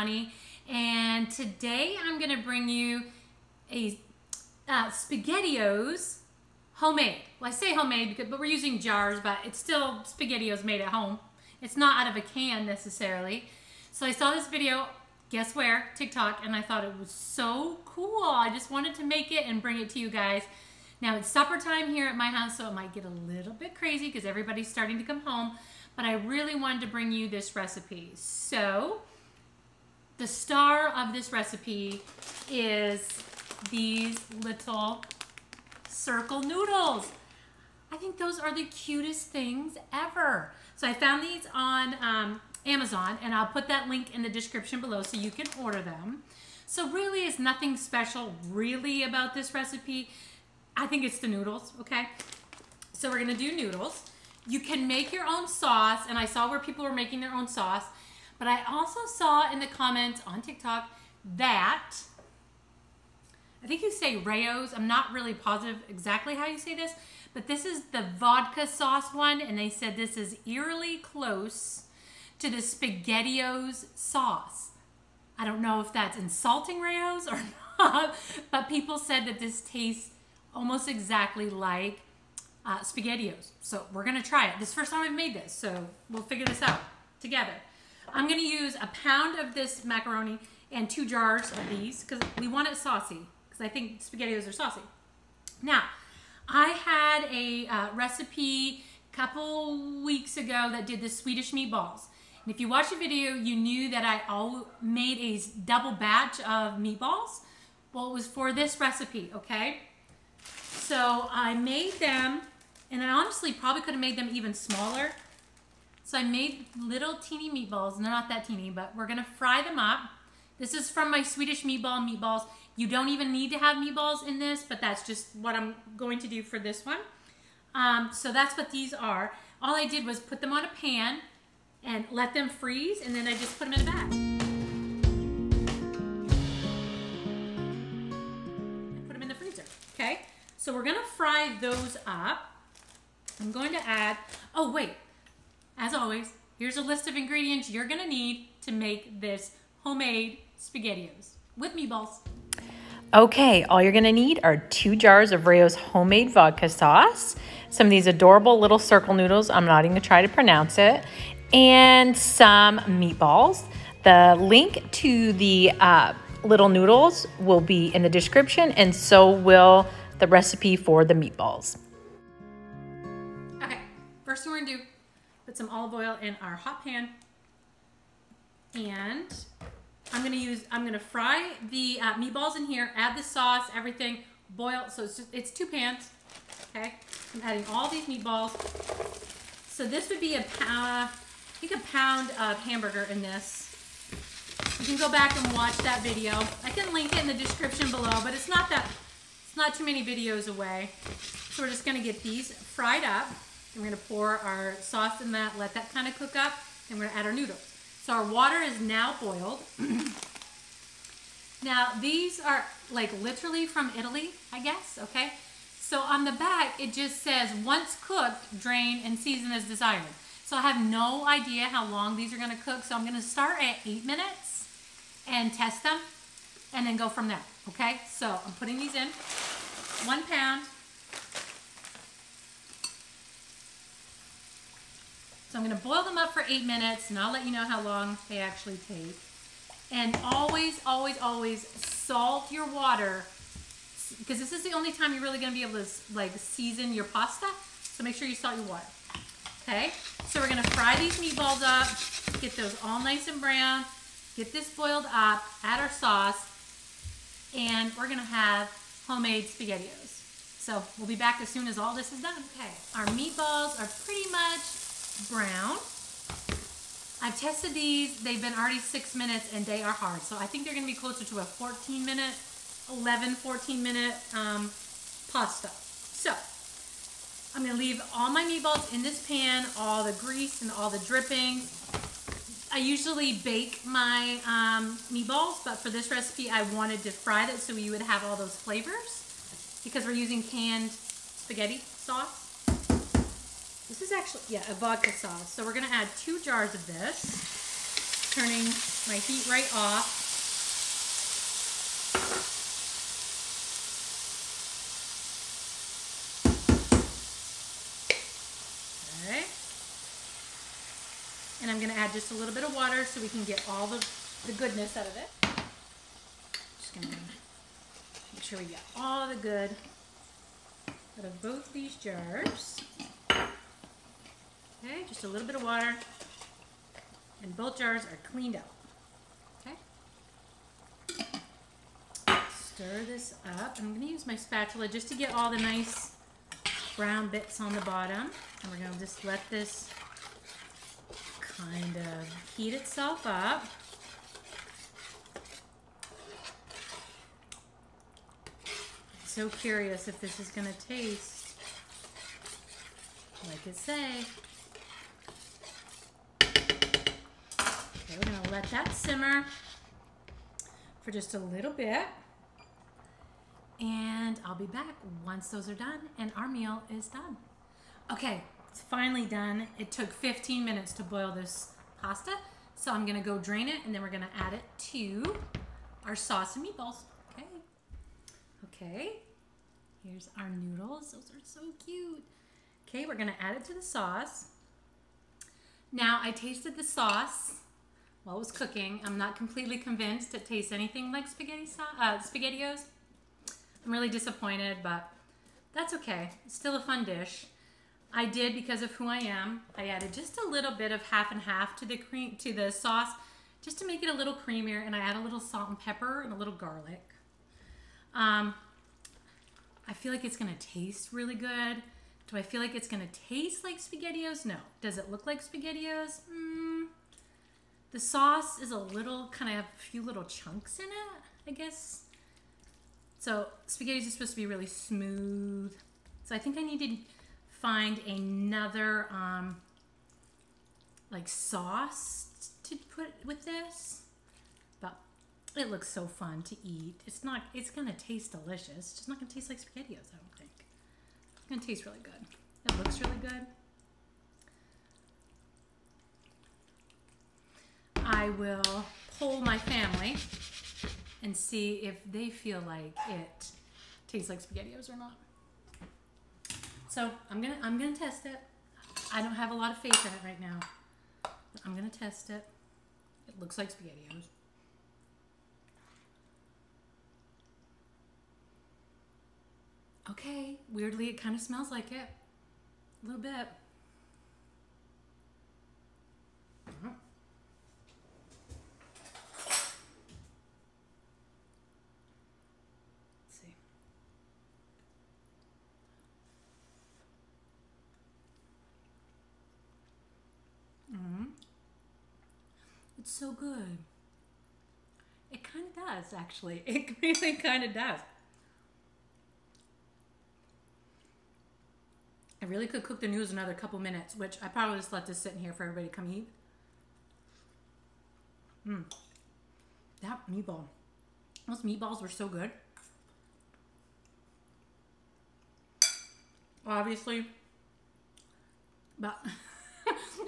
Siciliani, and today I'm going to bring you a SpaghettiOs homemade. Well, I say homemade, but we're using jars, but it's still SpaghettiOs made at home. It's not out of a can necessarily. So I saw this video, guess where? TikTok, and I thought it was so cool. I just wanted to make it and bring it to you guys. Now it's supper time here at my house, so it might get a little bit crazy because everybody's starting to come home, but I really wanted to bring you this recipe. So the star of this recipe is these little circle noodles. I think those are the cutest things ever. So I found these on Amazon, and I'll put that link in the description below so you can order them. So really it's nothing special really about this recipe. I think it's the noodles, okay? So we're gonna do noodles. You can make your own sauce, and I saw where people were making their own sauce, but I also saw in the comments on TikTok that, I think you say Rayo's, I'm not really positive exactly how you say this, but this is the vodka sauce one, and they said this is eerily close to the SpaghettiOs sauce. I don't know if that's insulting Rayo's or not, but people said that this tastes almost exactly like SpaghettiOs. So we're gonna try it. This is the first time I've made this, so we'll figure this out together. I'm gonna use a pound of this macaroni and 2 jars of these because we want it saucy, because I think SpaghettiOs are saucy. Now, I had a recipe a couple weeks ago that did the Swedish meatballs. And if you watched the video, you knew that I made a double batch of meatballs. Well, it was for this recipe, okay? So I made them, and I honestly probably could have made them even smaller. So I made little teeny meatballs, and they're not that teeny, but we're gonna fry them up. This is from my Swedish meatballs. You don't even need to have meatballs in this, but that's just what I'm going to do for this one. So that's what these are. All I did was put them on a pan and let them freeze, and then I just put them in a bag. And put them in the freezer, okay? So we're gonna fry those up. I'm going to add, oh wait, as always, here's a list of ingredients you're gonna need to make this homemade SpaghettiOs with meatballs. Okay, all you're gonna need are 2 jars of Rayo's homemade vodka sauce, some of these adorable little circle noodles, I'm not even gonna try to pronounce it, and some meatballs. The link to the little noodles will be in the description, and so will the recipe for the meatballs. Okay, first thing we're gonna do, put some olive oil in our hot pan, and I'm gonna fry the meatballs in here, add the sauce, everything, boil, so it's 2 pans, okay? I'm adding all these meatballs. So this would be a pound of hamburger in this. You can go back and watch that video. I can link it in the description below, but it's not too many videos away. So we're just gonna get these fried up. We're gonna pour our sauce in that, let that kind of cook up, and we're gonna add our noodles. So our water is now boiled. Now these are like literally from Italy, I guess, okay? So on the back, it just says, once cooked, drain and season as desired. So I have no idea how long these are gonna cook, so I'm gonna start at 8 minutes and test them, and then go from there, okay? So I'm putting these in, 1 pound. So I'm gonna boil them up for 8 minutes, and I'll let you know how long they actually take. And always, always, always salt your water, because this is the only time you're really gonna be able to like season your pasta. So make sure you salt your water, okay? So we're gonna fry these meatballs up, get those all nice and brown, get this boiled up, add our sauce, and we're gonna have homemade SpaghettiOs. So we'll be back as soon as all this is done. Okay, our meatballs are pretty much brown. I've tested these, they've been already 6 minutes and they are hard. So I think they're gonna be closer to a 14 minute pasta. So I'm gonna leave all my meatballs in this pan, all the grease and all the drippings. I usually bake my meatballs, but for this recipe I wanted to fry it so we would have all those flavors because we're using canned spaghetti sauce. This is actually, yeah, a vodka sauce. So we're gonna add 2 jars of this. turning my heat right off. Okay. And I'm gonna add just a little bit of water so we can get all the goodness out of it. Just gonna make sure we get all the good out of both these jars. Okay, just a little bit of water. And both jars are cleaned out. Okay. Stir this up. I'm gonna use my spatula just to get all the nice brown bits on the bottom. And we're gonna just let this kind of heat itself up. I'm so curious if this is gonna taste like it say. Okay, we're gonna let that simmer for just a little bit. And I'll be back once those are done and our meal is done. Okay, it's finally done. It took 15 minutes to boil this pasta. So I'm gonna go drain it and then we're gonna add it to our sauce and meatballs. Okay. Okay, here's our noodles. Those are so cute. Okay, we're gonna add it to the sauce. Now I tasted the sauce while it was cooking. I'm not completely convinced it tastes anything like SpaghettiOs. I'm really disappointed, but that's okay. It's still a fun dish. I did, because of who I am, I added just a little bit of half and half to the sauce, just to make it a little creamier, and I add a little salt and pepper and a little garlic. I feel like it's gonna taste really good. Do I feel like it's gonna taste like SpaghettiOs? No. Does it look like SpaghettiOs? The sauce is a little, kind of have a few little chunks in it, I guess. So SpaghettiOs is supposed to be really smooth. So I think I need to find another like sauce to put with this. But it looks so fun to eat. It's gonna taste delicious. It's just not gonna taste like SpaghettiOs, I don't think. It's gonna taste really good. It looks really good. I will poll my family and see if they feel like it tastes like SpaghettiOs or not. So I'm gonna test it. I don't have a lot of faith in it right now, but I'm gonna test it. It looks like SpaghettiOs. Okay, weirdly it kind of smells like it. A little bit. It's so good. It kind of does, actually. It really kind of does. I really could cook the noodles another couple minutes, which I probably just let this sit in here for everybody to come eat. That meatball. Those meatballs were so good. Obviously, but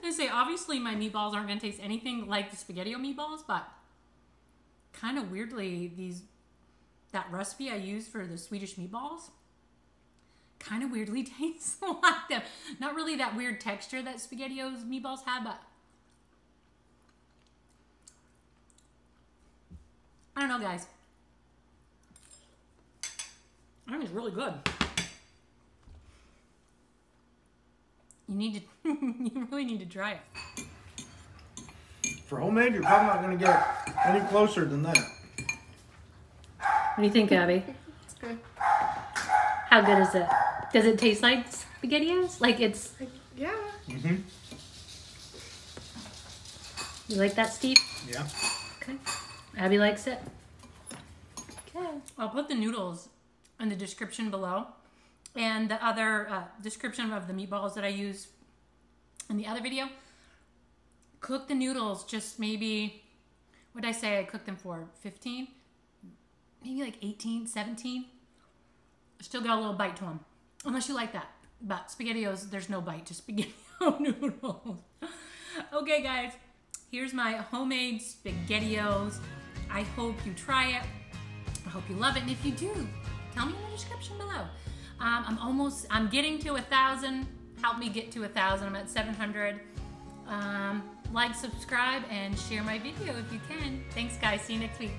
I say obviously my meatballs aren't going to taste anything like the SpaghettiO meatballs, but kind of weirdly that recipe I used for the Swedish meatballs kind of weirdly tastes like them. Not really that weird texture that SpaghettiOs meatballs have, but I don't know, guys. I think it's really good. You really need to try it. For homemade, you're probably not going to get any closer than that. What do you think, Abby? It's good. How good is it? Does it taste like SpaghettiOs? Like it's... Yeah. Mm-hmm. You like that, Steve? Yeah. Okay. Abby likes it. Okay. I'll put the noodles in the description below. And the other description of the meatballs that I use in the other video. Cook the noodles just maybe, what did I say I cooked them for? 15? Maybe like 18, 17? Still got a little bite to them. Unless you like that. But SpaghettiOs, there's no bite. Just SpaghettiO noodles. Okay, guys. Here's my homemade SpaghettiOs. I hope you try it. I hope you love it. And if you do, tell me in the description below. I'm getting to 1,000. Help me get to 1,000. I'm at 700. Like, subscribe, and share my video if you can. Thanks, guys. See you next week.